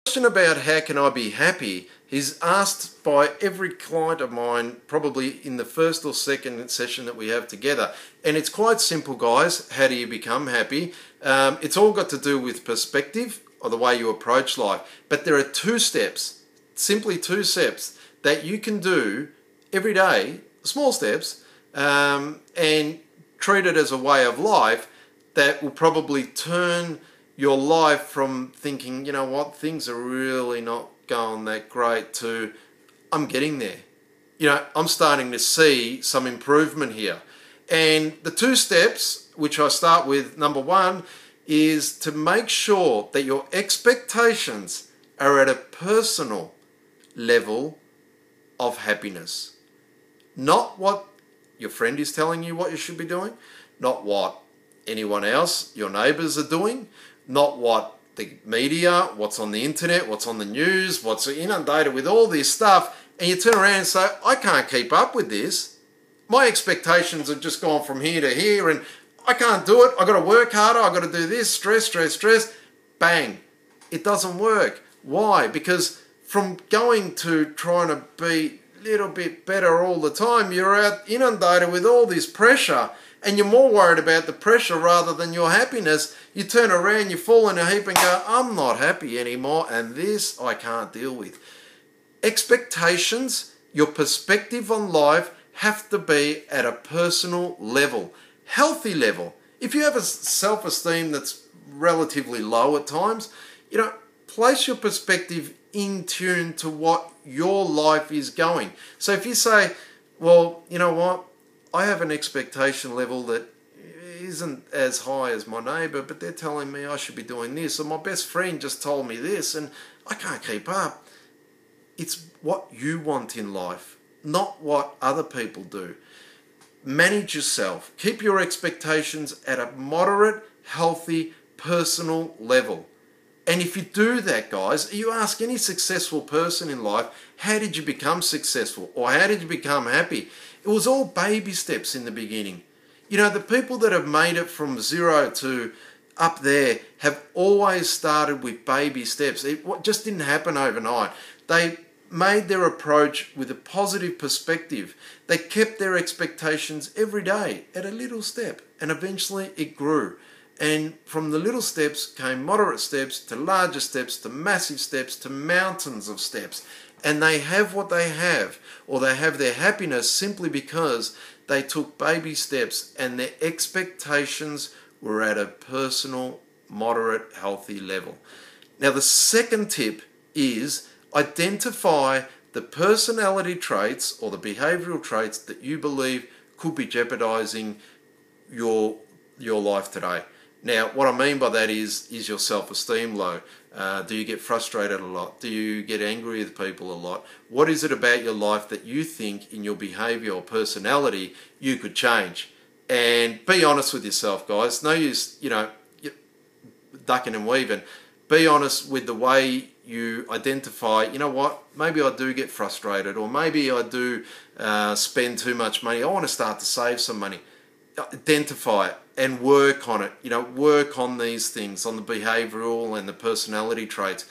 Question about how can I be happy is asked by every client of mine probably in the first or second session that we have together, and it's quite simple, guys. How do you become happy? It's all got to do with perspective or the way you approach life, but there are simply two steps that you can do every day, small steps, and treat it as a way of life that will probably turn your life from thinking, you know what, things are really not going that great, to I'm getting there. You know, I'm starting to see some improvement here. And the two steps, which I start with, number one, is to make sure that your expectations are at a personal level of happiness. Not what your friend is telling you what you should be doing, not what anyone else, your neighbours, are doing, not what the media, what's on the internet, what's on the news, what's inundated with all this stuff, and you turn around and say, I can't keep up with this. My expectations have just gone from here to here and I can't do it. I've got to work harder. I've got to do this. Stress. Bang. It doesn't work. Why? Because from going to trying to be a little bit better all the time, you're out inundated with all this pressure, and you're more worried about the pressure rather than your happiness. You turn around, you fall in a heap and go, I'm not happy anymore, and this I can't deal with. Expectations, your perspective on life, have to be at a personal level, healthy level. If you have a self-esteem that's relatively low at times, place your perspective in tune to what your life is going. So if you say, well, you know what, I have an expectation level that isn't as high as my neighbour, but they're telling me I should be doing this, or my best friend just told me this, and I can't keep up. It's what you want in life, not what other people do. Manage yourself. Keep your expectations at a moderate, healthy, personal level. And if you do that, guys, you ask any successful person in life, how did you become successful? Or how did you become happy? It was all baby steps in the beginning. The people that have made it from zero to up there have always started with baby steps. It just didn't happen overnight. They made their approach with a positive perspective. They kept their expectations every day at a little step, and eventually it grew. And from the little steps came moderate steps to larger steps to massive steps to mountains of steps. And they have what they have, or they have their happiness simply because they took baby steps and their expectations were at a personal, moderate, healthy level. Now, the second tip is identify the personality traits or the behavioral traits that you believe could be jeopardizing your life today. Now, what I mean by that is your self-esteem low? Do you get frustrated a lot? Do you get angry with people a lot? What is it about your life that you think in your behavior or personality you could change? And be honest with yourself, guys. No use, ducking and weaving. Be honest with the way you identify, maybe I do get frustrated, or maybe I do spend too much money. I want to start to save some money. Identify it and work on it. Work on these things, on the behavioural and the personality traits,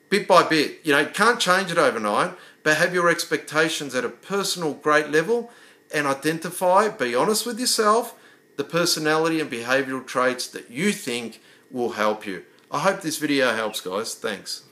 bit by bit. You can't change it overnight, but have your expectations at a personal great level and identify, be honest with yourself, the personality and behavioural traits that you think will help you. I hope this video helps, guys. Thanks.